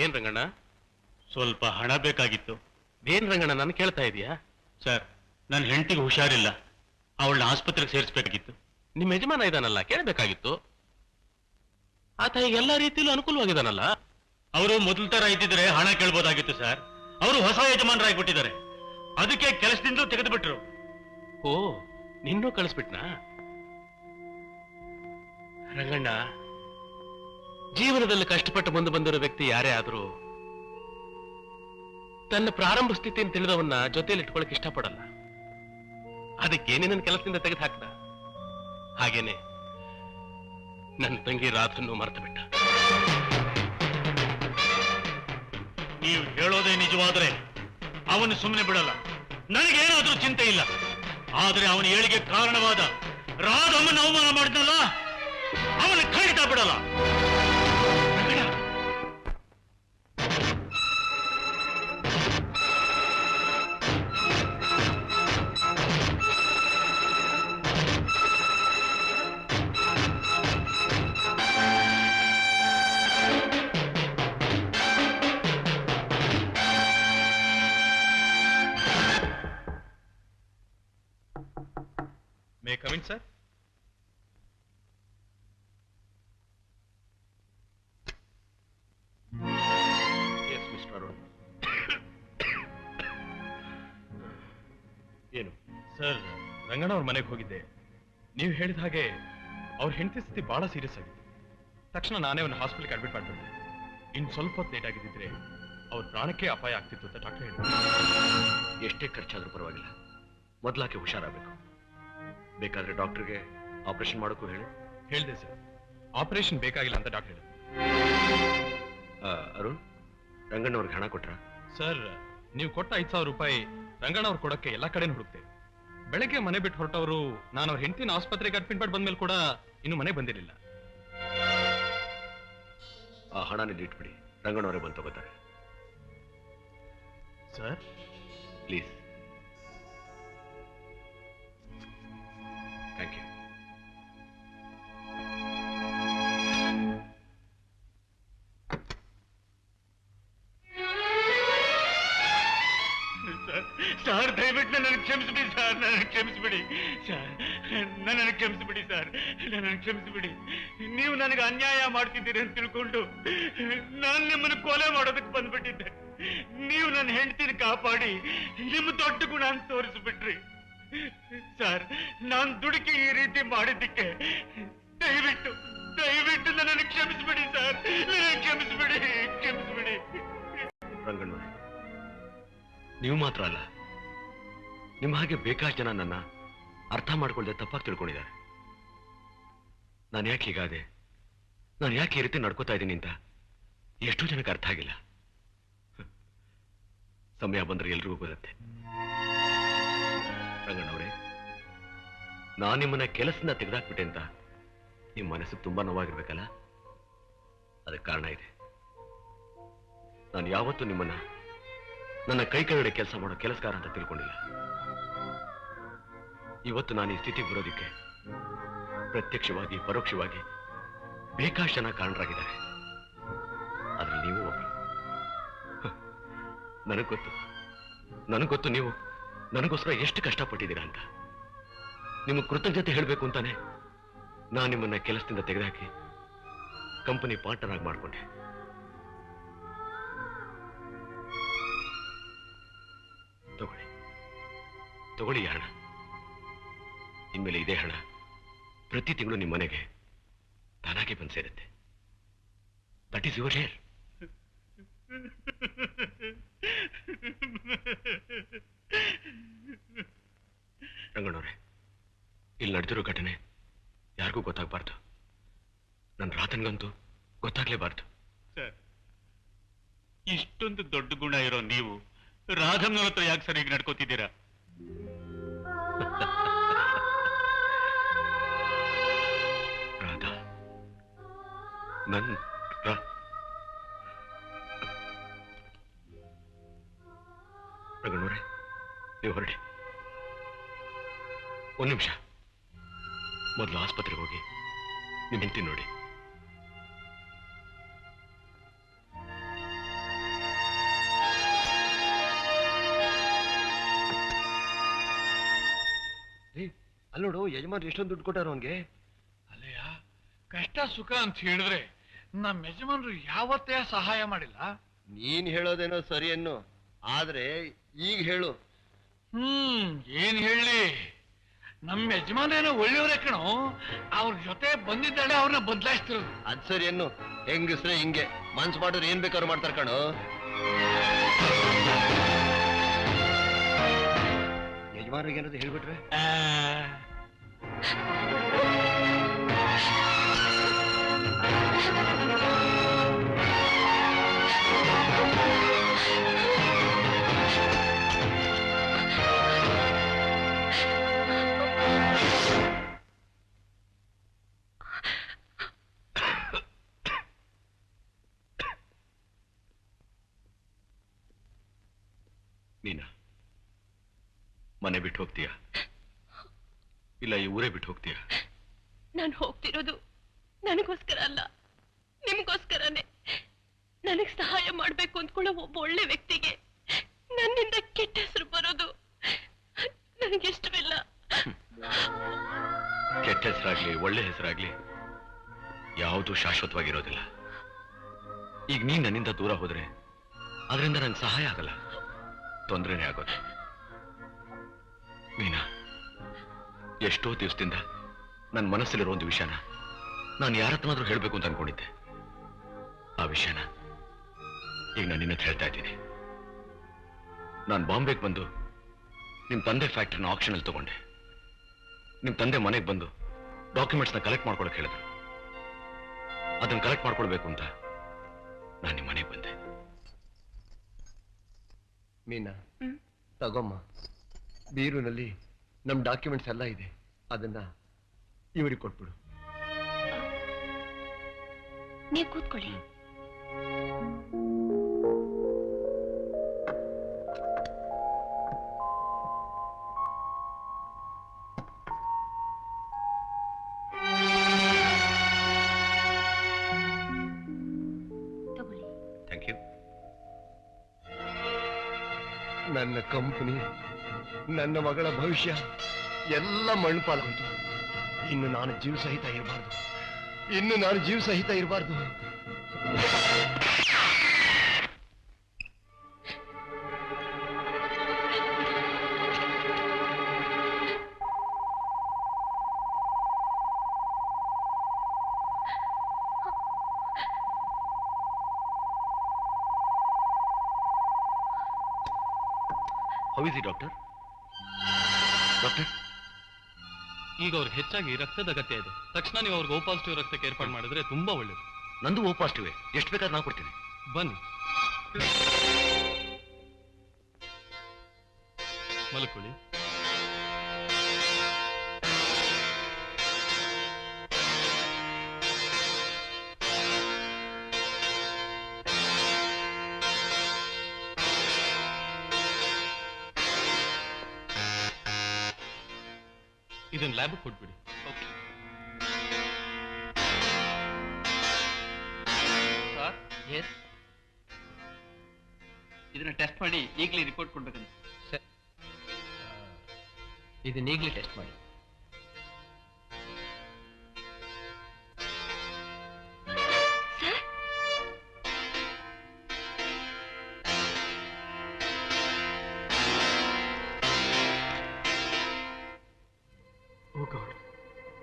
ಏನ್ ರಂಗಣ್ಣ? ಸ್ವಲ್ಪ ಹಣ ಬೇಕಾಗಿತ್ತು. ಏನ್ ರಂಗಣ್ಣ ನಾನು ಕೇಳ್ತಾ ಇದೀಯಾ? ಸರ್, ನನ್ನ ಹೆಂಡತಿಗೆ ಹುಷಾರಿಲ್ಲ, ಅವಳನ್ನ ಆಸ್ಪತ್ರೆಗೆ ಸೇರಿಸಬೇಕಾಗಿತ್ತು. ನಿಮ್ಮ ಯಜಮಾನ ಇದಾನಲ್ಲ, ಕೇಳಬೇಕಾಗಿತ್ತು. ಆತ ಈಗ ಎಲ್ಲಾ ರೀತಿಯಲ್ಲೂ ಅನುಕೂಲವಾಗಿದ್ದಾನಲ್ಲ. ಅವರು ಮೊದಲ ತರ ಇದ್ದಿದ್ರೆ ಹಣ ಕೇಳ್ಬೋದಾಗಿತ್ತು ಸರ್. ಅವರು ಹೊಸ ಯಜಮಾನರಾಗ್ಬಿಟ್ಟಿದ್ದಾರೆ, ಅದಕ್ಕೆ ಕೆಲಸದಿಂದ ತೆಗೆದು ಬಿಟ್ರು. ಓ, ನಿನ್ನೂ ಕಳಿಸ್ಬಿಟ್ನಾ? ರಂಗಣ್ಣ, ಜೀವನದಲ್ಲಿ ಕಷ್ಟಪಟ್ಟು ಮುಂದೆ ಬಂದಿರೋ ವ್ಯಕ್ತಿ ಯಾರೇ ಆದ್ರೂ ತನ್ನ ಪ್ರಾರಂಭ ಸ್ಥಿತಿಯನ್ನು ತಿಳಿದವನ್ನ ಜೊತೆಯಲ್ಲಿ ಇಟ್ಕೊಳಕ್ ಇಷ್ಟಪಡಲ್ಲ. ಅದಕ್ಕೆ ನನ್ನ ಕೆಲಸದಿಂದ ತೆಗೆದು ಹಾಕ್ದ. ಹಾಗೇನೆ ನನ್ನ ತಂಗಿ ರಾಧನ್ನು ಮರೆತು ಬಿಟ್ಟ. ನೀವು ಹೇಳೋದೇ ನಿಜವಾದ್ರೆ ಅವನು ಸುಮ್ಮನೆ ಬಿಡಲ್ಲ. ನನಗೇನಾದ್ರೂ ಚಿಂತೆ ಇಲ್ಲ. ಆದ್ರೆ ಅವನ ಏಳಿಗೆ ಕಾರಣವಾದ ರಾಧಮ್ಮನ್ನು ಅವಮಾನ ಮಾಡಿದ್ನಲ್ಲ, ಅವನ ಖಂಡಿತ ಬಿಡಲ್ಲ. May I come in, sir? Yes, Mr. Arun. ಏನು ಸರ್? ರಂಗಣ್ಣ ಅವ್ರ ಮನೆಗೆ ಹೋಗಿದ್ದೆ. ನೀವು ಹೇಳಿದ ಹಾಗೆ ಅವ್ರ ಹೆಂಡತಿ ಸ್ಥಿತಿ ಬಹಳ ಸೀರಿಯಸ್ ಆಗಿದೆ. ತಕ್ಷಣ ನಾನೇ ಅವನ್ನ ಹಾಸ್ಪಿಟಲ್ಗೆ ಅಡ್ಮಿಟ್ ಮಾಡಿಬಿಟ್ಟೆ. ಇನ್ನು ಸ್ವಲ್ಪ ಹೊತ್ತು ಲೇಟ್ ಆಗಿದ್ದಿದ್ರೆ ಅವ್ರ ಪ್ರಾಣಕ್ಕೆ ಅಪಾಯ ಆಗ್ತಿತ್ತು ಅಂತ ಡಾಕ್ಟರ್ ಹೇಳಿದ್ರು. ಎಷ್ಟೇ ಖರ್ಚಾದ್ರೂ ಪರವಾಗಿಲ್ಲ, ಮೊದಲಾಕೆ ಹುಷಾರಾಗಬೇಕು. ಬೇಕಾದ್ರೆ ಡಾಕ್ಟರ್ಗೆ ಆಪರೇಷನ್ ಮಾಡೋಕ್ಕೂ ಹೇಳಿದೆ ಸರ್. ಆಪರೇಷನ್ ಬೇಕಾಗಿಲ್ಲ ಅಂತ ಡಾಕ್ಟರ್ ಹೇಳಿದ್ರು. ಅರುಣ್, ರಂಗಣ್ಣವ್ರಿಗೆ ಹಣ ಕೊಟ್ರ? ಸರ್, ನೀವು ಕೊಟ್ಟ 5,000 ರೂಪಾಯಿ ರಂಗಣ್ಣ ಅವ್ರು ಕೊಡಕ್ಕೆ ಎಲ್ಲಾ ಕಡೆನೂ ಹುಡುಕ್ತೆ. ಬೆಳಗ್ಗೆ ಮನೆ ಬಿಟ್ಟು ಹೊರಟವರು ನಾನು ಅವ್ರ ಹೆಂಡತಿನ ಆಸ್ಪತ್ರೆಗೆ ಅಡ್ಮಿಟ್ ಮಾಡಿ ಬಂದ್ಮೇಲೆ ಕೂಡ ಇನ್ನು ಮನೆ ಬಂದಿರಲಿಲ್ಲ. ಆ ಹಣನ ಇಟ್ಬಿಡಿ, ರಂಗಣ್ಣವರೇ ಬಂದು ತಗೋತಾರೆ. Sir please. Thank you. Sir, ದಯವಿಟ್ಟು ನನಗೆ ಕ್ಷಮಿಸ್ಬಿಡಿ ಸರ್, ನನಗೆ ಕ್ಷಮಿಸ್ಬಿಡಿ ಸರ್, ನನ್ನನ್ನು ಕ್ಷಮಿಸ್ಬಿಡಿ ಸರ್, ನನ್ನನ್ನು ಕ್ಷಮಿಸ್ಬಿಡಿ. ನೀವು ನನಗೆ ಅನ್ಯಾಯ ಮಾಡ್ತಿದ್ದೀರಿ ಅಂತ ತಿಳ್ಕೊಂಡು ನಾನು ನಿಮ್ಮನ್ನು ಕೊಲೆ ಮಾಡೋದಕ್ಕೆ ಬಂದ್ಬಿಟ್ಟಿದ್ದೆ. ನೀವು ನನ್ನ ಹೆಂಡತಿನ ಕಾಪಾಡಿ ನಿಮ್ಮ ದೊಡ್ಡ ಗುಣ ಅಂತ ತೋರಿಸ್ಬಿಟ್ರಿ ಸರ್. ನಾನು ದುಡುಕಿ ಈ ರೀತಿ ಮಾಡಿದ್ದಕ್ಕೆ ದಯವಿಟ್ಟು ದಯವಿಟ್ಟು ನನ್ನನ್ನು ಕ್ಷಮಿಸ್ಬಿಡಿ ಸರ್, ನನಗೆ ಕ್ಷಮಿಸ್ಬಿಡಿ, ಕ್ಷಮಿಸ್ಬಿಡಿ. ರಂಗಣ್ಣವರೇ, ನೀವು ಮಾತ್ರ ಅಲ್ಲ, ನಿಮ್ಮ ಹಾಗೆ ಬೇಕಾಷ್ಟು ಜನ ನನ್ನ ಅರ್ಥ ಮಾಡ್ಕೊಳ್ಳದೆ ತಪ್ಪಾಗಿ ತಿಳ್ಕೊಂಡಿದ್ದಾರೆ. ನಾನು ಯಾಕೆ ಹೀಗಾದೆ, ನಾನು ಯಾಕೆ ಈ ರೀತಿ ನಡ್ಕೋತಾ ಇದ್ದೀನಿ ಅಂತ ಎಷ್ಟೋ ಜನಕ್ಕೆ ಅರ್ಥ ಆಗಿಲ್ಲ. ಸಮಯ ಬಂದ್ರೆ ಎಲ್ರಿಗೂ ಗೊತ್ತೆ. ರಂಗಣ್ಣವರೇ, ನಾನು ನಿಮ್ಮನ್ನ ಕೆಲಸದಿಂದ ತೆಗೆದಾಕ್ಬಿಟ್ಟೆ ಅಂತ ನಿಮ್ಮ ಮನಸ್ಸು ತುಂಬಾ ನೋವಾಗಿರ್ಬೇಕಲ್ಲ. ಅದಕ್ಕೆ ಕಾರಣ ಇದೆ. ನಾನು ಯಾವತ್ತೂ ನಿಮ್ಮನ್ನ ನನ್ನ ಕೈ ಕೆಳಗಡೆ ಕೆಲಸ ಮಾಡೋ ಕೆಲಸಗಾರ ಅಂತ ತಿಳ್ಕೊಂಡಿಲ್ಲ. ಇವತ್ತು ನಾನು ಈ ಸ್ಥಿತಿಗೆ ಬರೋದಿಕ್ಕೆ ಪ್ರತ್ಯಕ್ಷವಾಗಿ ಪರೋಕ್ಷವಾಗಿ ಬೇಕಾಷ್ಟು ಜನ ಕಾರಣರಾಗಿದ್ದಾರೆ. ಆದ್ರೆ ನೀವು ಒಬ್ಬರು. ನನಗೊತ್ತು ನೀವು ನನಗೋಸ್ಕರ ಎಷ್ಟು ಕಷ್ಟಪಟ್ಟಿದ್ದೀರಾ ಅಂತ. ನಿಮಗೆ ಕೃತಜ್ಞತೆ ಹೇಳಬೇಕು ಅಂತಾನೆ ನಾನು ನಿಮ್ಮನ್ನ ಕೆಲಸದಿಂದ ತೆಗೆದುಹಾಕಿ ಕಂಪನಿ ಪಾರ್ಟ್ನರ್ ಆಗಿ ಮಾಡಿಕೊಂಡೆ. ತಗೊಳ್ಳಿ ಈ ಹಣ. ಇನ್ಮೇಲೆ ಇದೇ ಹಣ ಪ್ರತಿ ತಿಂಗಳು ನಿಮ್ಮ ಮನೆಗೆ ತಾನಾಗೆ ಬಂದು ಸೇರುತ್ತೆ. That is your share. ರಂಗಣ್ಣವ್ರೆ, ಇಲ್ಲಿ ನಡೆದಿರೋ ಘಟನೆ ಯಾರಿಗೂ ಗೊತ್ತಾಗಬಾರ್ದು. ನನ್ನ ರಾಧನ್ಗಂತೂ ಗೊತ್ತಾಗ್ಲೇಬಾರ್ದು. ಸರ್, ಇಷ್ಟೊಂದು ದೊಡ್ಡ ಗುಣ ಇರೋ ನೀವು ರಾಧಮ್ನವ್ರ ಹತ್ರ ಯಾಕೆ ಸರ್ ಈಗ ನಡ್ಕೋತಿದ್ದೀರಾ? ರಾಧಾ, ರಂಗಣ್ಣವ್ರೆ, ನೀವು ಹೊರಡಿ. ಒಂದು ನಿಮಿಷ, ಮೊದಲು ಆಸ್ಪತ್ರೆಗೆ ಹೋಗಿ ನಿಮ್ಮ ಹೆಂಡತಿ ನೋಡಿ. ನೋಡು ಯಜಮಾನ್ ಎಷ್ಟೊಂದು ದುಡ್ಡು ಕೊಟ್ಟಾರ ಅವನ್ಗೆ. ಅಲ್ಲಯ್ಯ, ಕಷ್ಟ ಸುಖ ಅಂತ ಹೇಳಿದ್ರೆ ನಮ್ಮ ಯಜಮಾನ್ರು ಯಾವತ್ತೇ ಸಹಾಯ ಮಾಡಿಲ್ಲ. ನೀನ್ ಹೇಳೋದೇನೋ ಸರಿ ಅನ್ನು, ಆದ್ರೆ ಈಗ ಹೇಳು. ಏನ್ ಹೇಳಿ, ನಮ್ಮ ಯಜಮಾನ್ರೇನೋ ಒಳ್ಳೆಯವರೇ ಕಣೋ, ಅವ್ರ ಜೊತೆ ಬಂದಿದ್ದಾಳೆ ಅವ್ರನ್ನ ಬದಲಾಯಿಸ್ತಿರೋದು. ಅದ್ ಸರಿ ಅನ್ನು, ಹೆಂಗಸ್ರೆ ಹಿಂಗೆ ಮನ್ಸ್ ಮಾಡೋರು ಏನ್ ಬೇಕಾದ್ರು ಮಾಡ್ತಾರ ಕಣೋ. ಯಜಮಾನ್ರಿಗೆ ಏನಾದ್ರು ಹೇಳ್ಬಿಟ್ರೆ ನೀನಾ ಮನೆ ಬಿಟ್ಟು ಹೋಗ್ತೀಯಾ ಇಲ್ಲ ಈ ಊರೇ ಬಿಟ್ಟು ಹೋಗ್ತೀಯಾ? ನಾನು ಹೋಗ್ತಿರೋದು ನನಗೋಸ್ಕರ ಅಲ್ಲ, ನಿಮಗೋಸ್ಕರನೇ. ನನಗ್ ಸಹಾಯ ಮಾಡ್ಬೇಕು ಅಂದ್ಕೊಳ್ಳೋ ಒಬ್ಬ ಒಳ್ಳೆ ವ್ಯಕ್ತಿಗೆ ನನ್ನಿಂದ ಕೆಟ್ಟ ಹೆಸರು ಬರೋದು ನನಗಿಷ್ಟವಿಲ್ಲ. ಕೆಟ್ಟ ಹೆಸರಾಗ್ಲಿ ಒಳ್ಳೆ ಹೆಸರಾಗ್ಲಿ ಯಾವುದು ಶಾಶ್ವತವಾಗಿರೋದಿಲ್ಲ. ಈಗ ನೀನ್ ನನ್ನಿಂದ ದೂರ ಹೋದ್ರೆ ಅದರಿಂದ ನಂಗೆ ಸಹಾಯ ಆಗಲ್ಲ, ತೊಂದರೆನೇ ಆಗೋದು. ಮೀನಾ, ಎಷ್ಟೋ ದಿವಸದಿಂದ ನನ್ನ ಮನಸ್ಸಲ್ಲಿರೋ ಒಂದು ವಿಷಯನ ನಾನು ಯಾರತ್ರನಾದ್ರೂ ಹೇಳ್ಬೇಕು ಅಂತ ಅನ್ಕೊಂಡಿದ್ದೆ. ಆ ವಿಷಯನ ಈಗ ನಾನು ನಿನ್ನ ಹೇಳ್ತಾ ಇದ್ದೀನಿ. ನಾನು ಬಾಂಬೆಗೆ ಬಂದು ನಿಮ್ ತಂದೆ ಫ್ಯಾಕ್ಟ್ರಿನ ಆಕ್ಷನ್ ಅಲ್ಲಿ ತಗೊಂಡೆ. ನಿಮ್ ತಂದೆ ಮನೆಗೆ ಬಂದು ಡಾಕ್ಯುಮೆಂಟ್ಸ್ನ ಕಲೆಕ್ಟ್ ಮಾಡ್ಕೊಳಕ್ ಹೇಳಿದ್ರು. ಅದನ್ನ ಕಲೆಕ್ಟ್ ಮಾಡ್ಕೊಳ್ಬೇಕು ಅಂತ ನಾನು ನಿಮ್ಮ ಮನೆಗೆ ಬಂದೆ. ಮೀನಾ, ತಗೊಮ್ಮ, ಬೀರುನಲ್ಲಿ ನಮ್ ಡಾಕ್ಯುಮೆಂಟ್ಸ್ ಎಲ್ಲ ಇದೆ, ಅದನ್ನ ಇವರಿಗೆ ಕೊಟ್ಬಿಡು. ನೀವು ಕೂತ್ಕೊಳ್ಳಿ. ತಗೊಳ್ಳಿ. Thank you. ನನ್ನ ಕಂಪನಿ, ನನ್ನ ಮಗಳ ಭವಿಷ್ಯ ಎಲ್ಲ ಮಣ್ಣುಪಾಲಾಯಿತು. ಇನ್ನು ನಾನು ಜೀವ ಸಹಿತ ಇರಬಾರ್ದು. How is it doctor? Doctor, ಈಗ ಅವ್ರಿಗೆ ಹೆಚ್ಚಾಗಿ ರಕ್ತದ ಅಗತ್ಯ ಇದೆ. ತಕ್ಷಣ ನೀವು ಅವ್ರಿಗೆ ಓ ಪಾಸಿಟಿವ್ ರಕ್ತಕ್ಕೆ ಏರ್ಪಾಡು ಮಾಡಿದ್ರೆ ತುಂಬಾ ಒಳ್ಳೇದು. ನಂದು ಓ ಪಾಸಿಟಿವ್, ಎಷ್ಟು ಬೇಕಾದ್ರೆ ನಾನು ಕೊಡ್ತೀನಿ. ಬನ್ನಿ, ಮಲ್ಕೊಳ್ಳಿ. ಇದನ್ನ ಲ್ಯಾಬ್ ಕೊಟ್ಬಿಡಿ. ಓಕೆ ಸರ್, ಎಸ್, ಇದನ್ನ ಟೆಸ್ಟ್ ಮಾಡಿ ಈಗಲೇ ರಿಪೋರ್ಟ್ ಕೊಡ್ಬೇಕಂತ. ಇದನ್ನ ಈಗಲೇ ಟೆಸ್ಟ್ ಮಾಡಿ.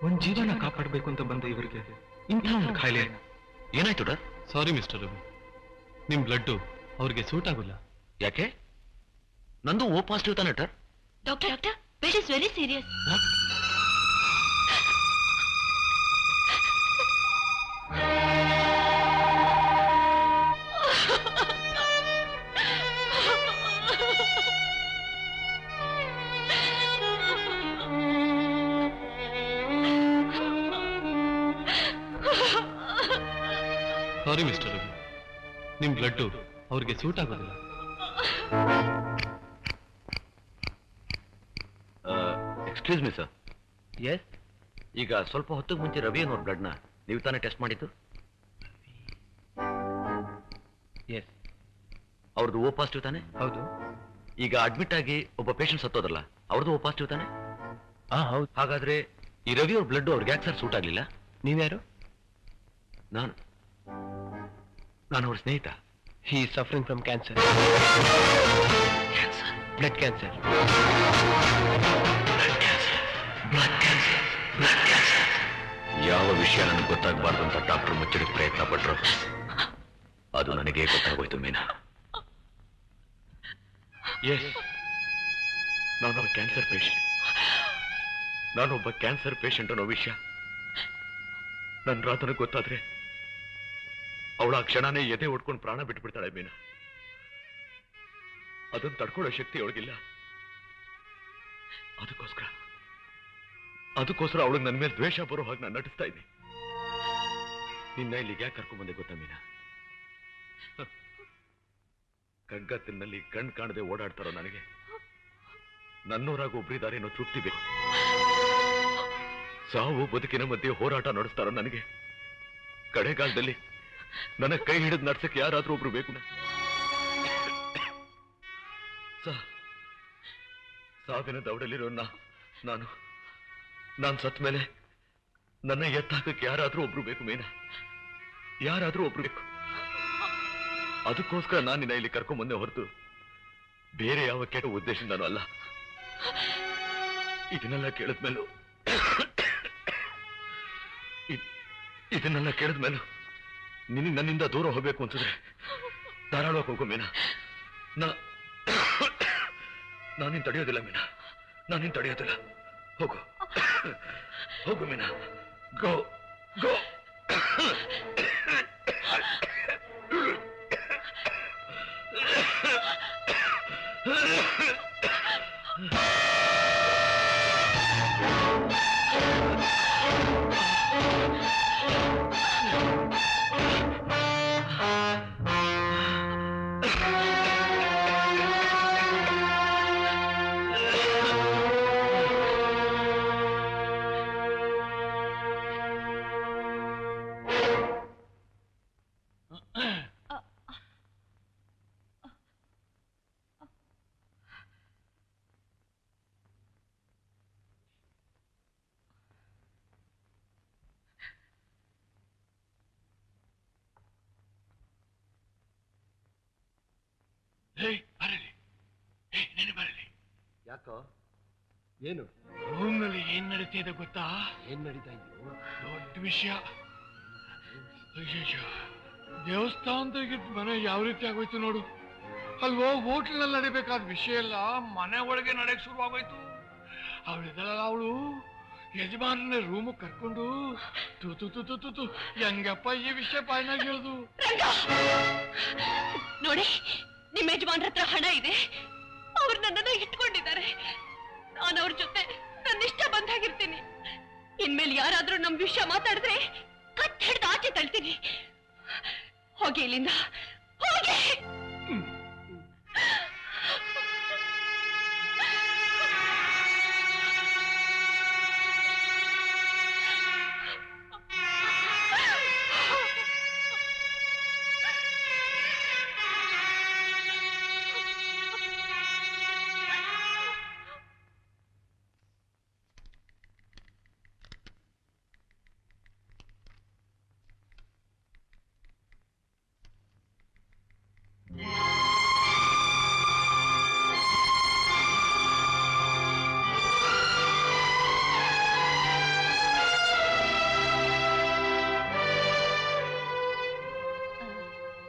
ಒಂದ್ ಜೀವನ ಕಾಪಾಡಬೇಕು ಅಂತ ಬಂದ ಇವರಿಗೆ ಇಂಥ ಒಂದು ಕಾಯಿಲೆ. ಏನಾಯ್ತು ಡಾಕ್ಟರ್? ಸಾರಿ ಮಿಸ್ಟರ್ ರವಿ, ನಿಮ್ ಬ್ಲಡ್ ಅವ್ರಿಗೆ ಸೂಟ್ ಆಗುಲ್ಲ. ಯಾಕೆ? ನಂದು ಓ ಪಾಸಿಟಿವ್ ತಾನೆ doctor? Doctor, patient is very serious. Sorry mister Ravi, ನಿಮ್ ಬ್ಲಡ್ ಅವ್ರಿಗೆ ಸೂಟ್ ಆಗೋದಿಲ್ಲ. Excuse me sir. ಎಸ್, ಈಗ ಸ್ವಲ್ಪ ಹೊತ್ತಿಗೆ ಮುಂಚೆ ರವಿ ಅನ್ನೋರ್ ಬ್ಲಡ್ನ ನೀವು ತಾನೇ ಟೆಸ್ಟ್ ಮಾಡಿದ್ದು? ಎಸ್. ಅವ್ರದ್ದು ಓ ಪಾಸಿಟಿವ್ ತಾನೆ? ಹೌದು. ಈಗ ಅಡ್ಮಿಟ್ ಆಗಿ ಒಬ್ಬ ಪೇಷಂಟ್ ಸತ್ತೋದ್ರಲ್ಲ, ಅವ್ರದ್ದು ಓ ಪಾಸಿಟಿವ್ ತಾನೆ? ಹೌದು. ಹಾಗಾದ್ರೆ ಈ ರವಿ ಅವ್ರ ಬ್ಲಡ್ ಅವ್ರಿಗೆ ಯಾಕೆ ಸರ್ ಸೂಟ್ ಆಗ್ಲಿಲ್ಲ? ನೀವ್ಯಾರು? ನಾನು ಅವ್ರ ಸ್ನೇಹಿತ. He suffering from cancer. Blood cancer. ಯಾವ ವಿಷಯ ನನಗೆ ಗೊತ್ತಾಗಬಾರ್ದು ಅಂತ ಡಾಕ್ಟರ್ ಮುಚ್ಚಡಿಗೆ ಪ್ರಯತ್ನ ಪಟ್ರು. ಅದು ನನಗೆ ಗೊತ್ತಾಗೋಯ್ತು ಮೀನಾ. ನಾನೊಬ್ಬ ಕ್ಯಾನ್ಸರ್ ಪೇಷಂಟ್. ನಾನೊಬ್ಬ ಕ್ಯಾನ್ಸರ್ ಪೇಷಂಟ್ ಅನ್ನೋ ವಿಷಯ ನನ್ನ ರಾತನಿಗೆ ಗೊತ್ತಾದ್ರೆ ಅವಳ ಆ ಕ್ಷಣನೇ ಎದೆ ಹೊಡ್ಕೊಂಡು ಪ್ರಾಣ ಬಿಟ್ಬಿಡ್ತಾಳೆ ಮೀನಾ. ಅದನ್ನು ತಡ್ಕೊಳ್ಳೋ ಶಕ್ತಿ ಅವಳಿಗಿಲ್ಲ. ಅದಕ್ಕೋಸ್ಕರ ಅವಳಿಗೆ ನನ್ನ ಮೇಲೆ ದ್ವೇಷ ಬರೋ ಹಾಗೆ ನಾನು ನಟಿಸ್ತಾ ಇದ್ದೀನಿ. ನಿನ್ನ ಇಲ್ಲಿಗೆ ಯಾಕೆ ಕರ್ಕೊಂಡ್ಬಂದೆ ಗೊತ್ತಾ ಮೀನಾ? ಕಗ್ಗತ್ತಿನಲ್ಲಿ ಕಣ್ ಕಾಣದೆ ಓಡಾಡ್ತಾರೋ ನನಗೆ ನನ್ನೂರಾಗ ಒಬ್ರಿದ್ದಾರೆ ಅನ್ನೋ ತೃಪ್ತಿ ಬೇಕು. ಸಾವು ಬದುಕಿನ ಮಧ್ಯೆ ಹೋರಾಟ ನಡೆಸ್ತಾರೋ ನನಗೆ ಕಡೆಗಾಲದಲ್ಲಿ ನನ್ನ ಕೈ ಹಿಡಿದು ನಡ್ಸಕ್ಕೆ ಯಾರಾದ್ರೂ ಒಬ್ರು ಬೇಕು. ಸಾವಿನ ದೌಡಲ್ಲಿರೋ ನಾನು ಸತ್ ಮೇಲೆ ನನ್ನ ಎತ್ತಾಕಕ್ಕೆ ಯಾರಾದ್ರೂ ಒಬ್ರು ಬೇಕು ಮೀನಾ. ಯಾರಾದ್ರೂ ಒಬ್ರು ಬೇಕು. ಅದಕ್ಕೋಸ್ಕರ ನಾನು ನಿನ್ನ ಇಲ್ಲಿ ಕರ್ಕೊಂಡ್ಬಂದೆ ಹೊರತು ಬೇರೆ ಯಾವ ಕೆಟ್ಟ ಉದ್ದೇಶದಿಂದನೂ ಅಲ್ಲ. ಇದನ್ನೆಲ್ಲ ಕೇಳಿದ್ಮೇಲೂ ನಿನಗೆ ನನ್ನಿಂದ ದೂರ ಹೋಗ್ಬೇಕು ಅನ್ಸಿದ್ರೆ ಧಾರಾಳವಾಗಿ ಹೋಗು ಮೀನಾ. ನಾನಿನ್ ತಡೆಯೋದಿಲ್ಲ ಮೀನಾ. ನಾನಿನ್ ತಡೆಯೋದಿಲ್ಲ. ಹೋಗು ಮೀನಾ. ಗೋ ಗೋ. ಬರಲಿ. ಯಾಕೋ? ಏನು ರೂಮ್ನಲ್ಲಿ ಏನ್ ನಡೀತಿದೆ ಗೊತ್ತಾ? ಏನ್ ನಡೀತಾ ಇದೆಯೋ? ದೊಡ್ಡ ವಿಷಯ. ಅಯ್ಯಯ್ಯೋ, ದೇವಸ್ಥಾನದಾಗಿ ಮನೆ ಯಾವ ರೀತಿ ಆಗೋಯ್ತು ನೋಡು. ಅಲ್ವೋ, ಹೋಟ್ಲ್ನಲ್ಲಿ ನಡಿಬೇಕಾದ ವಿಷಯ ಎಲ್ಲ ಮನೆ ಒಳಗೆ ನಡೆಯಕ್ ಶುರು ಆಗೋಯ್ತು. ಅವಳಿದಲ್ಲ, ಅವಳು ಯಜಮಾನನ ರೂಮ್ ಕರ್ಕೊಂಡು ತು ಹೆಂಗಪ್ಪ ಈ ವಿಷಯ ಬಾಯ್ನಾಗ ಹೇಳುದು? ನೋಡಿ, ನಿಮ್ಮ ಯಜಮಾನ್ರ ಹತ್ರ ಹಣ ಇದೆ, ಅವ್ರು ನನ್ನನ್ನ ಇಟ್ಕೊಂಡಿದ್ದಾರೆ. ನಾನು ಅವ್ರ ಜೊತೆ ನನ್ನಿಷ್ಟ ಬಂದಾಗಿರ್ತೀನಿ. ಇನ್ಮೇಲೆ ಯಾರಾದ್ರೂ ನಮ್ ವಿಷಯ ಮಾತಾಡಿದ್ರೆ ಕಟ್ ಹಿಡ್ದು ಆಚೆ ತಳ್ತೀನಿ. ಹೋಗಿ ಇಲ್ಲಿಂದ, ಹೋಗಿ.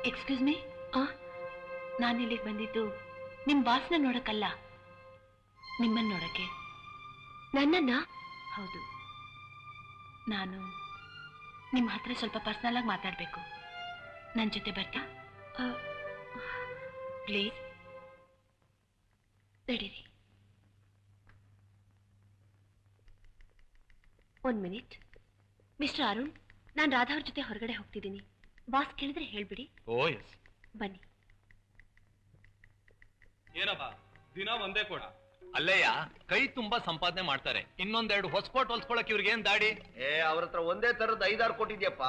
ಎಕ್ಸ್ಕ್ಯೂಸ್ ಮೀ, ನಾನಿಲ್ಲಿಗೆ ಬಂದಿದ್ದು ನಿಮ್ ಬಾಸ್ನ ನೋಡಕ್ಕಲ್ಲ, ನಿಮ್ಮನ್ನ ನೋಡಕ್ಕೆ. ನನ್ನನ್ನ? ಹೌದು. ನಾನು ನಿಮ್ಮ ಹತ್ರ ಸ್ವಲ್ಪ ಪರ್ಸನಲ್ ಆಗಿ ಮಾತಾಡ್ಬೇಕು. ನನ್ನ ಜೊತೆ ಬರ್ತಾ? ಪ್ಲೀಸ್ ನಡೀರಿ. 1 ಮಿನಿಟ್. ಮಿಸ್ಟರ್ ಅರುಣ್, ನಾನು ರಾಧಾ ಅವ್ರ ಜೊತೆ ಹೊರಗಡೆ ಹೋಗ್ತಿದ್ದೀನಿ. ಬಾಸ್ ಕೇಳಿದ್ರೆ ಹೇಳ್ಬಿಡಿ. ಓ ಎಸ್. ಬನ್ನಿ. ಏನಪ್ಪ ದಿನ ಒಂದೇ ಕೊಡ? ಅಲ್ಲಯ್ಯ, ಕೈ ತುಂಬಾ ಸಂಪಾದನೆ ಮಾಡ್ತಾರೆ. ಇನ್ನೊಂದೆರಡು ಹೊಸಕೋಟ್ ಹೊಲ್ಸ್ಕೊಳಕ್ ಇವ್ರಿಗೆ ಏನ್ ದಾಡಿ? ಅವ್ರ ಹತ್ರ ಒಂದೇ ತರದ್ 5-6 ಕೊಟ್ಟಿದ್ಯಪ್ಪ.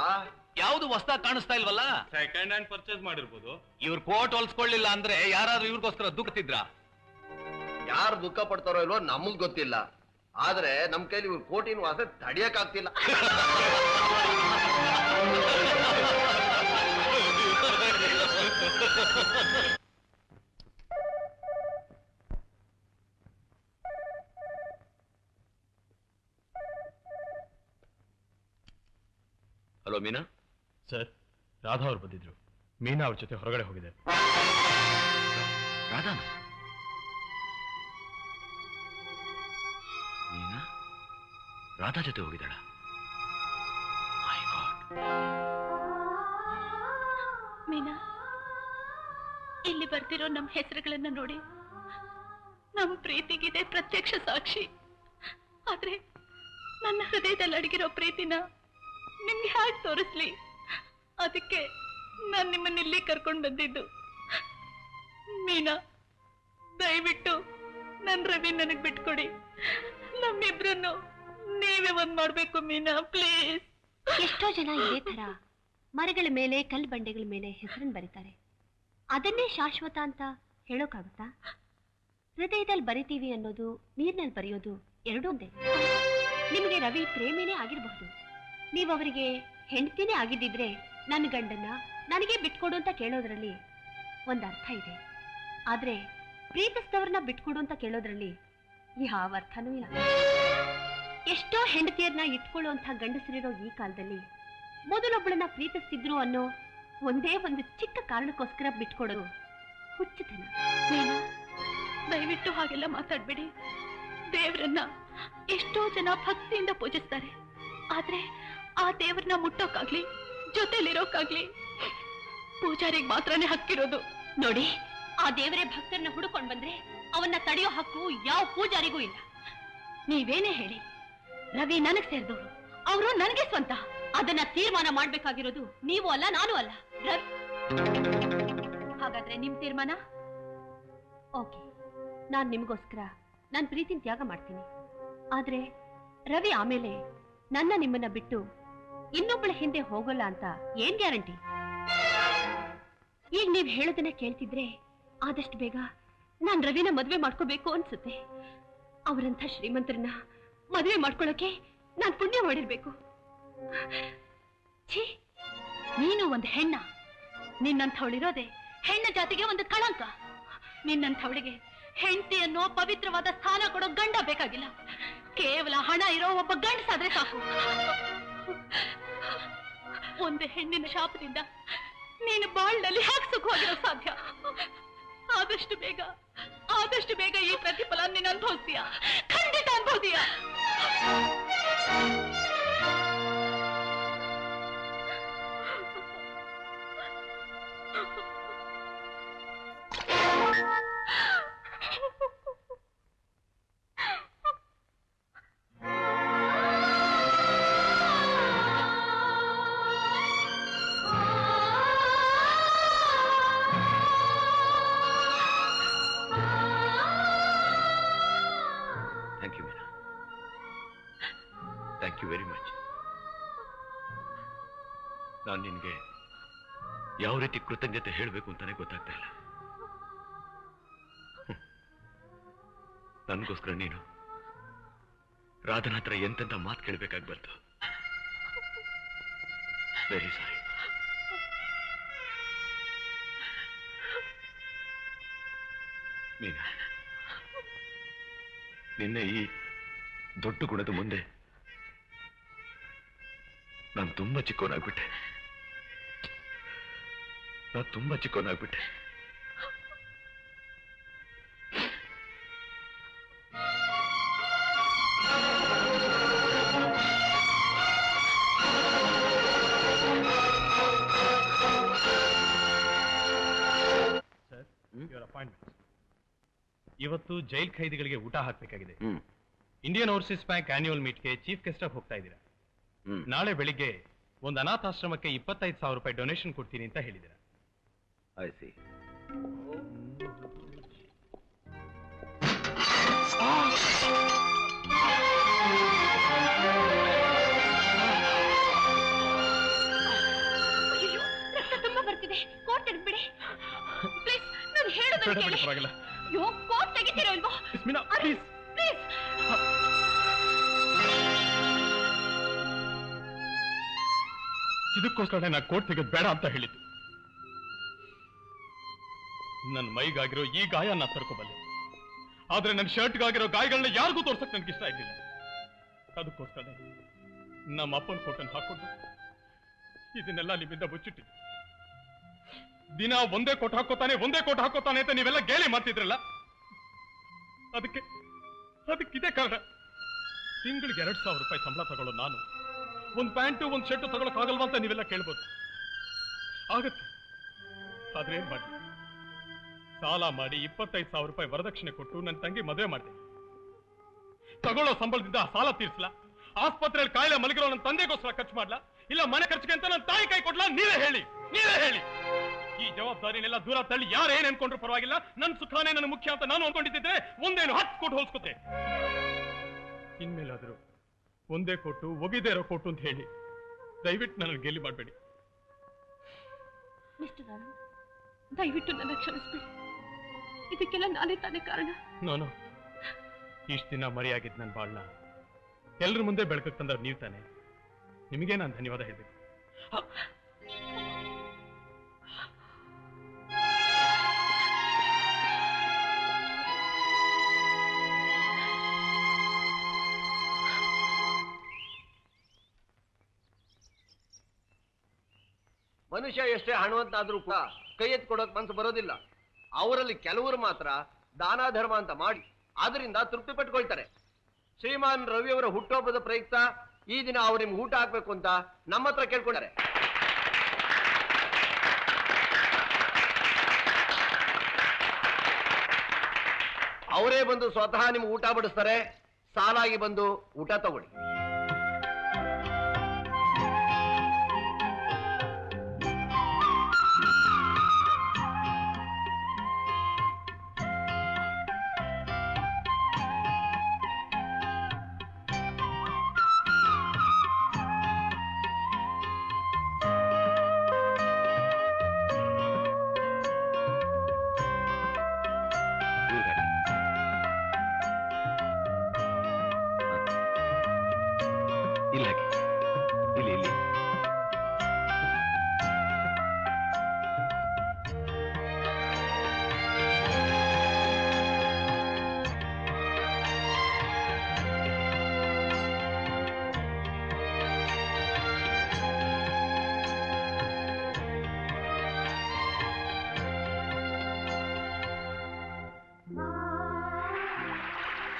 ಯಾವ್ದು ಹೊಸ್ದಾಗ್ ಕಾಣಿಸ್ತಾ ಇಲ್ವಲ್ಲ? ಸೆಕೆಂಡ್ ಹ್ಯಾಂಡ್ ಪರ್ಚೇಸ್ ಮಾಡಿರ್ಬೋದು. ಇವ್ರ ಕೋಟ್ ಹೊಲ್ಸ್ಕೊಳ್ಳಿಲ್ಲ ಅಂದ್ರೆ ಯಾರಾದ್ರೂ ಇವ್ರಿಗೋಸ್ಕರ ದುಃಖತಿದ್ರ? ಯಾರು ದುಃಖ ಪಡ್ತಾರೋ ಇಲ್ವೋ ನಮಗ್ ಗೊತ್ತಿಲ್ಲ. ಆದ್ರೆ ನಮ್ ಕೈಲಿ ಇವ್ರ ಕೋಟಿನ ವಾಸನೆ ತಡಿಯಕ್ಕಾಗ್ತಿಲ್ಲ. ಹಲೋ ಮೀನಾ. ಸರ್, ರಾಧಾ ಅವ್ರು ಬಂದಿದ್ರು. ಮೀನಾ ಅವ್ರ ಜೊತೆ ಹೊರಗಡೆ ಹೋಗಿದೆ. ರಾಧಾನ? ಮೀನಾ ರಾಧಾ ಜೊತೆ ಹೋಗಿದ್ದಾಳ? ಮೈ ಗಾಡ್. ಮೀನಾ, ಇಲ್ಲಿ ಬರ್ತಿರೋ ನಮ್ಮ ಹೆಸರುಗಳನ್ನ ನೋಡಿ ನಮ್ಮ ಪ್ರೀತಿಗಿದೆ ಪ್ರತ್ಯಕ್ಷ ಸಾಕ್ಷಿ. ಆದ್ರೆ ನನ್ನ ಹೃದಯದಲ್ಲಿ ಅಡಗಿರೋ ಪ್ರೀತಿನ ನಿಮ್ಗೆ ಹೇಗೆ ತೋರಿಸ್ಲಿ? ಅದಕ್ಕೆ ನಾನು ನಿಮ್ಮನ್ನಿಲ್ಲಿ ಕರ್ಕೊಂಡು ಬಂದಿದ್ದು. ಮೀನಾ, ದಯವಿಟ್ಟು ನನ್ನ ರವಿ ನನಗ್ ಬಿಟ್ಕೊಡಿ. ನಮ್ಮಿಬ್ರನ್ನು ನೀವೇ ಒಂದ್ ಮಾಡ್ಬೇಕು ಮೀನಾ, ಪ್ಲೀಸ್. ಎಷ್ಟೋ ಜನ ಇದೇ ತರ ಮರಗಳ ಮೇಲೆ ಕಲ್ಲು ಬಂಡೆಗಳ ಮೇಲೆ ಹೆಸರನ್ನು ಬರೀತಾರೆ. ಅದನ್ನೇ ಶಾಶ್ವತ ಅಂತ ಹೇಳೋಕ್ಕಾಗುತ್ತಾ? ಹೃದಯದಲ್ಲಿ ಬರಿತೀವಿ ಅನ್ನೋದು ನೀರಿನಲ್ಲಿ ಬರೆಯೋದು ಎರಡೂ ಒಂದೇ. ನಿಮಗೆ ರವಿ ಪ್ರೇಮಿನೇ ಆಗಿರಬಹುದು. ನೀವು ಅವರಿಗೆ ಹೆಂಡತಿನೇ ಆಗಿದ್ದಿದ್ರೆ ನನ್ನ ಗಂಡನ್ನ ನನಗೆ ಬಿಟ್ಕೊಡು ಅಂತ ಕೇಳೋದ್ರಲ್ಲಿ ಒಂದು ಅರ್ಥ ಇದೆ. ಆದ್ರೆ ಪ್ರೀತಿಸಿದವ್ರನ್ನ ಬಿಟ್ಕೊಡು ಅಂತ ಕೇಳೋದ್ರಲ್ಲಿ ಯಾವ ಅರ್ಥನೂ ಇಲ್ಲ. ಎಷ್ಟೋ ಹೆಂಡತಿಯರನ್ನ ಇಟ್ಕೊಳ್ಳುವಂಥ ಗಂಡಸರಿರೋ ಈ ಕಾಲದಲ್ಲಿ ಮೊದಲೊಬ್ಬಳನ್ನ ಪ್ರೀತಿಸ್ತಿದ್ರು ಅನ್ನೋ ಒಂದೇ ಒಂದು ಚಿಕ್ಕ ಕಾರಣಕ್ಕೋಸ್ಕರ ಬಿಟ್ಕೊಡೋದು ಹುಚ್ಚುತನ. ದಯವಿಟ್ಟು ಹಾಗೆಲ್ಲ ಮಾತಾಡ್ಬೇಡಿ. ದೇವರನ್ನ ಎಷ್ಟೋ ಜನ ಭಕ್ತಿಯಿಂದ ಪೂಜಿಸ್ತಾರೆ. ಆದ್ರೆ ಆ ದೇವರನ್ನ ಮುಟ್ಟೋಕಾಗ್ಲಿ ಜೊತೆಲಿರೋಕಾಗ್ಲಿ ಪೂಜಾರಿಗೆ ಮಾತ್ರನೇ ಹಕ್ಕಿರೋದು. ನೋಡಿ, ಆ ದೇವರೇ ಭಕ್ತರನ್ನ ಹುಡುಕೊಂಡ್ ಬಂದ್ರೆ ಅವನ್ನ ತಡೆಯೋ ಹಕ್ಕು ಯಾವ ಪೂಜಾರಿಗೂ ಇಲ್ಲ. ನೀವೇನೇ ಹೇಳಿ, ರವಿ ನನಗ್ ಸೇರಿದವರು, ಅವರು ನನಗೆ ಸ್ವಂತ. ಅದನ್ನ ತೀರ್ಮಾನ ಮಾಡ್ಬೇಕಾಗಿರೋದು ನೀವು ಅಲ್ಲ, ನಾನು ಅಲ್ಲ. ಹಾಗಾದ್ರೆ ನಿಮ್ ತೀರ್ಮಾನ? ಓಕೆ, ನಾನ್ ನಿಮಗೋಸ್ಕರ ನನ್ನ ಪ್ರೀತಿನ ತ್ಯಾಗ ಮಾಡ್ತೀನಿ. ಆದ್ರೆ ರವಿ ಆಮೇಲೆ ನಿಮ್ಮನ್ನ ಬಿಟ್ಟು ಇನ್ನೊಬ್ಬಳ ಹಿಂದೆ ಹೋಗೋಲ್ಲ ಅಂತ ಏನ್ ಗ್ಯಾರಂಟಿ? ಈಗ ನೀವ್ ಹೇಳೋದನ್ನ ಕೇಳ್ತಿದ್ರೆ ಆದಷ್ಟು ಬೇಗ ನಾನ್ ರವಿನ ಮದ್ವೆ ಮಾಡ್ಕೋಬೇಕು ಅನ್ಸುತ್ತೆ. ಅವರಂಥ ಶ್ರೀಮಂತರನ್ನ ಮದ್ವೆ ಮಾಡ್ಕೊಳ್ಳೋಕೆ ನಾನ್ ಪುಣ್ಯ ಮಾಡಿರ್ಬೇಕು. ಛೀ, ನೀನು ಒಂದು ಹೆಣ್ಣ. ನಿನ್ನಂಥವಳಿರೋದೆ ಹೆಣ್ಣ ಜಾತಿಗೆ ಒಂದು ಕಳಂಕ. ನಿನ್ನಂಥವಳಿಗೆ ಹೆಂಡತಿ ಅನ್ನೋ ಪವಿತ್ರವಾದ ಸ್ಥಾನ ಕೊಡೋ ಗಂಡ ಬೇಕಾಗಿಲ್ಲ. ಕೇವಲ ಹಣ ಇರೋ ಒಬ್ಬ ಗಂಡಸಾದ್ರೆ ಸಾಕು. ಒಂದು ಹೆಣ್ಣಿನ ಶಾಪದಿಂದ ನೀನು ಬಾಳ್ನಲ್ಲಿ ಹೇಗೆ ಸುಖವಾಗಿರೋ ಸಾಧ್ಯ? ಆದಷ್ಟು ಬೇಗ ಈ ಪ್ರತಿಫಲ ನೀನು ಅನುಭವಿಸ್ತೀಯ, ಖಂಡಿತ ಅನುಭವಿಸ್ತೀಯ. Thank you Meena, thank you very much. ನಾನು ನಿನ್ಗೆ ಯಾವ ರೀತಿ ಕೃತಜ್ಞತೆ ಹೇಳಬೇಕು ಅಂತಾನೆ ಗೊತ್ತಾಗ್ತಾ ಇಲ್ಲ. ನನಗೋಸ್ಕರ ನೀನು ರಾಧನ ಹತ್ರ ಎಂತೆಂತ ಮಾತು ಕೇಳಬೇಕಾಗಿ ಬಂತು. Very sorry. ಮೀನಾ, ನಿನ್ನೆ ಈ ದೊಡ್ಡ ಗುಣದ ಮುಂದೆ ನಾನು ತುಂಬಾ ಚಿಕ್ಕವನಾಗ್ಬಿಟ್ಟೆ. Sir, your appointment. ಇವತ್ತು ಜೈಲ್ ಖೈದಿಗಳಿಗೆ ಊಟ ಹಾಕಬೇಕಾಗಿದೆ. ಇಂಡಿಯನ್ ಓವರ್ಸೀಸ್ ಬ್ಯಾಂಕ್ ಆನ್ಯುವಲ್ ಮೀಟ್ಗೆ ಚೀಫ್ ಗೆಸ್ಟ್ ಆಗಿ ಹೋಗ್ತಾ ಇದ್ದೀರಾ. ನಾಳೆ ಬೆಳಿಗ್ಗೆ ಒಂದು ಅನಾಥಾಶ್ರಮಕ್ಕೆ 25,000 ರೂಪಾಯಿ ಡೊನೇಷನ್ ಕೊಡ್ತೀನಿ ಅಂತ ಹೇಳಿದ್ದೀರಾ. I C. ತುಂಬಾ ಬರ್ತಿದೆ, ಕೋರ್ಟ್ ತೆಗೆದ್ಬಿಡಿ ಪ್ಲೀಸ್. ನಾನು ಹೇಳೋದನ್ನ ಕೇಳಿ. ಪರವಾಗಿಲ್ಲ. ಅಯ್ಯೋ, ಕೋರ್ಟ್ ತೆಗಿತೀರೋ ಇಲ್ವೋ? ಮೀನಾ, ಪ್ಲೀಸ್. ಪ್ಲೀಸ್ ಇದಕ್ಕೋಸ್ಕರ ನಾ ಕೋರ್ಟ್ ತೆಗೆದು ಬೇಡ ಅಂತ ಹೇಳಿದ್ದು. ನನ್ನ ಮೈಗಾಗಿರೋ ಈ ಗಾಯ ನಾ ತರ್ಕೋಬಲ್ಲೆ, ಆದ್ರೆ ನನ್ನ ಶರ್ಟ್ಗಾಗಿರೋ ಗಾಯಗಳನ್ನ ಯಾರಿಗೂ ತೋರ್ಸಕ್ ನನ್ಗೆ ಇಷ್ಟ ಆಗಿಲ್ಲ. ಅದಕ್ಕೋಸ್ಕರ ನಮ್ಮ ಅಪ್ಪನ ಫೋಟೋನ್ ಹಾಕೊಂಡು ಇದನ್ನೆಲ್ಲ ನಿಮ್ಮಿಂದ ಮುಚ್ಚಿಟ್ಟಿದ್ದೆ. ದಿನ ಒಂದೇ ಕೋಟ್ ಹಾಕೋತಾನೆ ಅಂತ ನೀವೆಲ್ಲ ಗೇಲಿ ಮಾಡ್ತಿದ್ರಲ್ಲ, ಅದಕ್ಕಿದೆ ಕಾರಣ. ತಿಂಗಳಿಗೆ 2,000 ರೂಪಾಯಿ ಸಂಬಳ ತಗೊಳ್ಳೋ ನಾನು ಒಂದು ಪ್ಯಾಂಟು ಒಂದು ಶರ್ಟ್ ತಗೊಳಕ್ಕಾಗಲ್ವಾ ಅಂತ ನೀವೆಲ್ಲ ಕೇಳ್ಬೋದು. ಆಗತ್ತೆ, ಆದ್ರೆ ಏನ್ ಮಾಡಿ, ಸಾಲ ಮಾಡಿ 25,000 ರೂಪಾಯಿ ವರದಕ್ಷಿಣೆ ಕೊಟ್ಟು ನನ್ನ ತಂಗಿ ಮದುವೆ ಮಾಡಿದೆ. ತಗೊಳ್ಳೋ ಸಂಬಳದಿಂದ ಸಾಲ ತೀರ್ಸ್ಲಾ? ಆಸ್ಪತ್ರೆಯಲ್ಲಿ ಕಾಯಿಲೆ ಮಲಗಿರೋ ನನ್ನ ತಂದೆಗೋಸ್ಕರ ಖರ್ಚು ಮಾಡ್ಲಾ? ಇಲ್ಲ ಮನೆ ಖರ್ಚಿಗೆ ಅಂತ ನನ್ನ ತಾಯಿ ಕೈ ಕೊಡ್ಲಾ? ನೀವೇ ಹೇಳಿ. ಈ ಜವಾಬ್ದಾರಿನೆಲ್ಲ ದೂರ ತಳ್ಳಿ ಯಾರೇನ್ ಅನ್ಕೊಂಡ್ರು ಪರವಾಗಿಲ್ಲ. ನನ್ನ ಸುಖಾನೇ ನನ್ನ ಮುಖ್ಯ ಅಂತ ನಾನು ಅನ್ಕೊಂಡಿದ್ದೆ. ಒಂದೇನು 10 ಕೋಟಿ ಹೋಲ್ಸ್ಕೊತೆ. ಇನ್ಮೇಲಾದರೂ ಒಂದೇ ಕೊಟ್ಟು ಒಗಿದೇ ಇರೋ ಕೊಟ್ಟು ಅಂತ ಹೇಳಿ ದಯವಿಟ್ಟು ನನ್ನ ಗೇಲಿ ಮಾಡಬೇಡಿ. ಮಿಸ್ಟರ್ ಅರುಣ್, ದಯವಿಟ್ಟು ನನ್ನ ಕ್ಷಮಿಸ್ಬೇಡಿ. ಇದಕ್ಕೆಲ್ಲ ನಾನೇ ತಾನೇ ಕಾರಣ. ನಾನು ಇಷ್ಟು ದಿನ ಮರೆಯಾಗಿದ್ದು ನನ್ನ ಬಾಳ್ನ ಎಲ್ಲರ ಮುಂದೆ ಬೆಳಕಕ್ಕೆ ತಂದವ್ರು ನೀವು ತಾನೆ. ನಿಮಗೆ ನಾನು ಧನ್ಯವಾದ ಹೇಳ್ಬೇಕು. ಮನುಷ್ಯ ಎಷ್ಟೇ ಹಣವಂತಾದ್ರೂ ಕೂಡ ಕೈ ಎತ್ತಿ ಕೊಡೋಕ್ ಮನಸ್ಸು ಬರೋದಿಲ್ಲ. ಅವರಲ್ಲಿ ಕೆಲವರು ಮಾತ್ರ ದಾನ ಧರ್ಮ ಅಂತ ಮಾಡಿ ಅದರಿಂದ ತೃಪ್ತಿ ಪಟ್ಕೊಳ್ತಾರೆ. ಶ್ರೀಮಾನ್ ರವಿಯವರ ಹುಟ್ಟುಹಬ್ಬದ ಪ್ರಯುಕ್ತ ಈ ದಿನ ಅವ್ರು ನಿಮ್ಗೆ ಊಟ ಹಾಕ್ಬೇಕು ಅಂತ ನಮ್ಮ ಹತ್ರ ಕೇಳ್ಕೊಂಡಾರೆ. ಅವರೇ ಬಂದು ಸ್ವತಃ ನಿಮ್ಗೆ ಊಟ ಬಡಿಸ್ತಾರೆ. ಸಾಲಾಗಿ ಬಂದು ಊಟ ತಗೊಳ್ಳಿ.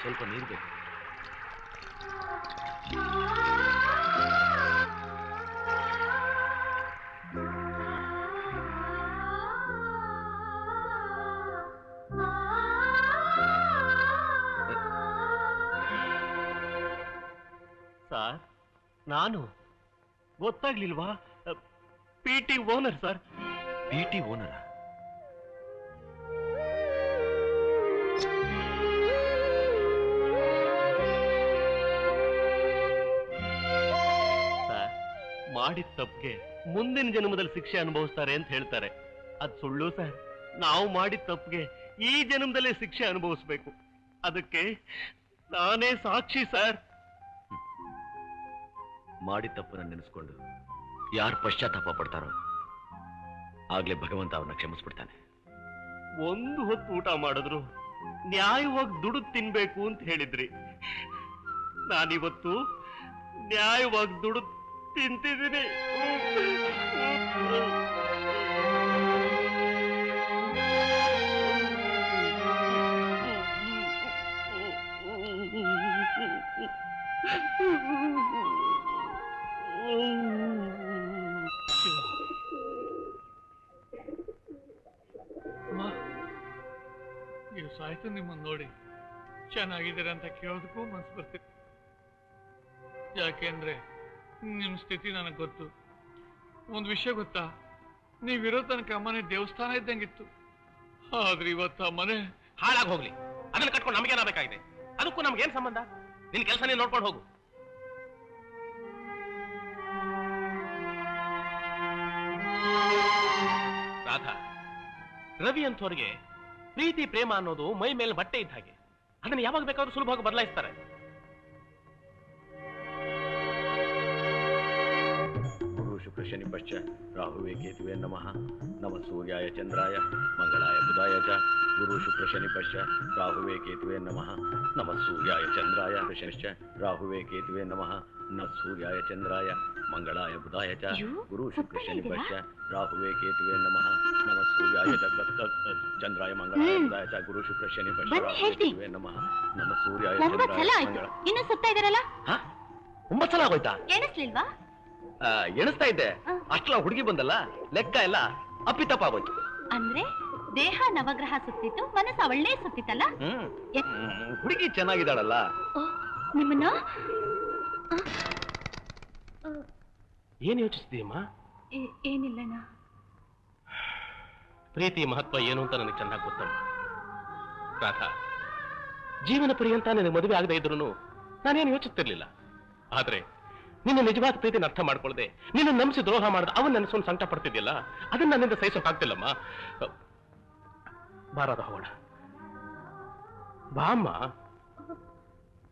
ಸ್ವಲ್ಪ ನೀರು ಬೇಕು. ಸರ್, ನಾನು ಗೊತ್ತಾಗ್ಲಿಲ್ವಾ? PT owner sir. PT ಓನರ? ಮಾಡಿದ ತಪ್ಪಿಗೆ ಮುಂದಿನ ಜನ್ಮದಲ್ಲಿ ಶಿಕ್ಷೆ ಅನುಭವಿಸ್ತಾರೆ ಅಂತ ಹೇಳ್ತಾರೆ. ಅದ್ ಸುಳ್ಳು ಸರ್. ನಾವು ಮಾಡಿದ ತಪ್ಪಿಗೆ ಈ ಜನ್ಮದಲ್ಲೇ ಶಿಕ್ಷೆ ಅನುಭವಿಸ್ಬೇಕು. ಅದಕ್ಕೆ ನಾನೇ ಸಾಕ್ಷಿ ಸರ್. ಮಾಡಿದ ತಪ್ಪನ್ನ ನೆನೆಸ್ಕೊಂಡು ಯಾರು ಪಶ್ಚಾತ್ತಾಪ ಪಡ್ತಾರೋ ಆಗ್ಲೇ ಭಗವಂತ ಅವ್ರನ್ನ ಕ್ಷಮಿಸ್ಬಿಡ್ತಾನೆ. ಒಂದು ಹೊತ್ತು ಊಟ ಮಾಡಿದ್ರು ನ್ಯಾಯವಾಗಿ ದುಡಿದು ತಿನ್ಬೇಕು ಅಂತ ಹೇಳಿದ್ರಿ. ನಾನಿವತ್ತು ನ್ಯಾಯವಾಗಿ ದುಡಿದು ತಿಂತಿದ್ದೀನಿ. ನೀವು ಸಾಯ್ತು ನಿಮ್ಮನ್ನು ನೋಡಿ ಚೆನ್ನಾಗಿದ್ದೀರ ಅಂತ ಕೇಳೋದಕ್ಕೂ ಮನಸ್ಸು ಬರ್ತಿತ್ತು. ಯಾಕೆಂದ್ರೆ ನಿಮ್ಮ ಸ್ಥಿತಿ ನನಗೆ ಗೊತ್ತು. ಒಂದು ವಿಷಯ ಗೊತ್ತಾ, ನೀವಿರೋ ತನಕ ಮನೆ ದೇವಸ್ಥಾನ ಇದ್ದಂಗಿತ್ತು. ಆದ್ರೆ ಇವತ್ತು ಆ ಮನೆ ಹಾಳಾಗಿ ಹೋಗ್ಲಿ, ಅದನ್ನ ಕಟ್ಕೊಂಡು ನಮಗೇನಾಗಬೇಕಾಗಿದೆ? ಅದಕ್ಕೂ ನಮ್ಗೇನ್ ಸಂಬಂಧ? ನಿನ್ ಕೆಲಸ ನೀನು ನೋಡ್ಕೊಂಡು ಹೋಗು. ರಾಧಾ, ರವಿ ಅಂತವ್ರಿಗೆ ಪ್ರೀತಿ ಪ್ರೇಮ ಅನ್ನೋದು ಮೈ ಮೇಲೆ ಬಟ್ಟೆ ಇದ್ದ ಹಾಗೆ. ಅದನ್ನ ಯಾವಾಗ ಬೇಕಾದ್ರೂ ಸುಲಭವಾಗಿ ಬದಲಾಯಿಸ್ತಾರೆ. ಶುಕ್ರ ಶನಿ ಪಶ್ಚ ರಾಹುವೇ ಕೇತುವೆ ನಮಃ ನಮಃ ಸೂರ್ಯಾಯ ಚಂದ್ರಾಯ ಮಂಗಳಾಯ ಬುಧಾಯ ಚ ಗುರು ಶುಕ್ರ ಶನಿ ಪಶ್ಚ ರಾಹುವೇ ಕೇತುವೆ ನಮಃ ನಮಃ ಸೂರ್ಯಾಯ ಚಂದ್ರಾಯ ಶನಿಶ್ಚ ರಾಹುವೇ ಕೇತುವೆ ನಮಃ ನಮಃ ಸೂರ್ಯಾಯ ಚಂದ್ರಾಯ ಮಂಗಳಾಯ ಬುಧಾಯ ಚ ಗುರು ಶುಕ್ರ ಶನಿ ಪಶ್ಚ ರಾಹುವೇ ಕೇತುವೆ ನಮಃ ನಮಃ ಸೂರ್ಯಾಯ ಚಂದ್ರಾಯ ಮಂಗಳಾಯ ಬುಧಾಯ ಚ ಗುರು ಶುಕ್ರ ಶನಿ ಪಶ್ಚ ರಾಹುವೇ ಕೇತುವೆ ನಮಃ ನಮಃ ಸೂರ್ಯಾಯ ಚಂದ್ರಾಯ ಇನ್ನು ಸುತ್ತಾ ಇದಾರಲ್ಲ 9 ಸಲ ಆಗೋಯ್ತಾ? ಎಣಿಸ್ಲಿಲ್ವಾ? ಎಣಿಸ್ತಾ ಇದ್ದೆ, ಅಷ್ಟಲ್ಲ ಹುಡುಗಿ ಬಂದಲ್ಲ, ಲೆಕ್ಕ ಎಲ್ಲ ಅಪ್ಪಿತಪ್ಪಾಗೋಯ್ತು. ಅಂದ್ರೆ ದೇಹ ನವಗ್ರಹ ಸುತ್ತಿತ್ತು, ಮನಸ್ಸು ಅವಳೇ ಸುತ್ತಿತ್ತಲ್ಲ? ಹುಡುಗಿ ಚೆನ್ನಾಗಿದ್ದಾಳಲ್ಲ. ನಿಮ್ಮನ್ನ ಏನ್ ಯೋಚಿಸ್ತೀಯಮ್ಮ? ಏನಿಲ್ಲಣ್ಣ. ಪ್ರೀತಿ ಮಹತ್ವ ಏನು ಅಂತ ನನಗೆ ಚೆನ್ನಾಗಿ ಗೊತ್ತಮ್ಮ. ರಾಧಾ, ಜೀವನ ಪರ್ಯಂತ ನನಗೆ ಮದುವೆ ಆಗದೆ ಇದ್ರು ನಾನೇನು ಯೋಚಿಸ್ತಿರ್ಲಿಲ್ಲ. ಆದ್ರೆ ನಿನ್ನ ನಿಜವಾದ ಪ್ರೀತಿನ ಅರ್ಥ ಮಾಡ್ಕೊಳ್ಳದೆ ನಿನ್ನ ನಂಬಿಸಿ ದ್ರೋಹ ಮಾಡಿದ ಅವನ್ ನೆನೆಸ್ಕೊಂಡು ಸಂಕಟ ಪಡ್ತಿದ್ಯಲ್ಲ, ಅದನ್ನ ನನ್ನಿಂದ ಸಹಿಸೋಕಾಗ್ತಿಲ್ಲಮ್ಮ. ಬಾರದ ಹೋಗೋಣ ಬಾ ಅಮ್ಮ.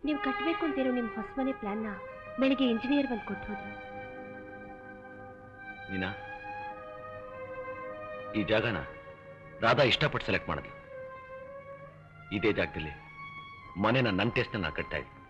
ನೀವು ಕಟ್ಟಬೇಕು ಅಂತಿರೋ ನಿಮ್ ಹೊಸ ಮನೆ ಪ್ಲಾನ್ನ ಬೆಳಿಗ್ಗೆ ಇಂಜಿನಿಯರ್ ಬಂದು ಕೊಟ್ಟು ಹೋದ್ರು. ನೀನಾ ಈ ಜಾಗನ ರಾಧಾ ಇಷ್ಟಪಟ್ಟು ಸೆಲೆಕ್ಟ್ ಮಾಡಿದ್ಲು. ಇದೇ ಜಾಗದಲ್ಲಿ ಮನೆನ ನನ್ನ ಟೇಸ್ಟ್ ನಾ ಕಟ್ತಾ ಇದ್ದೆ.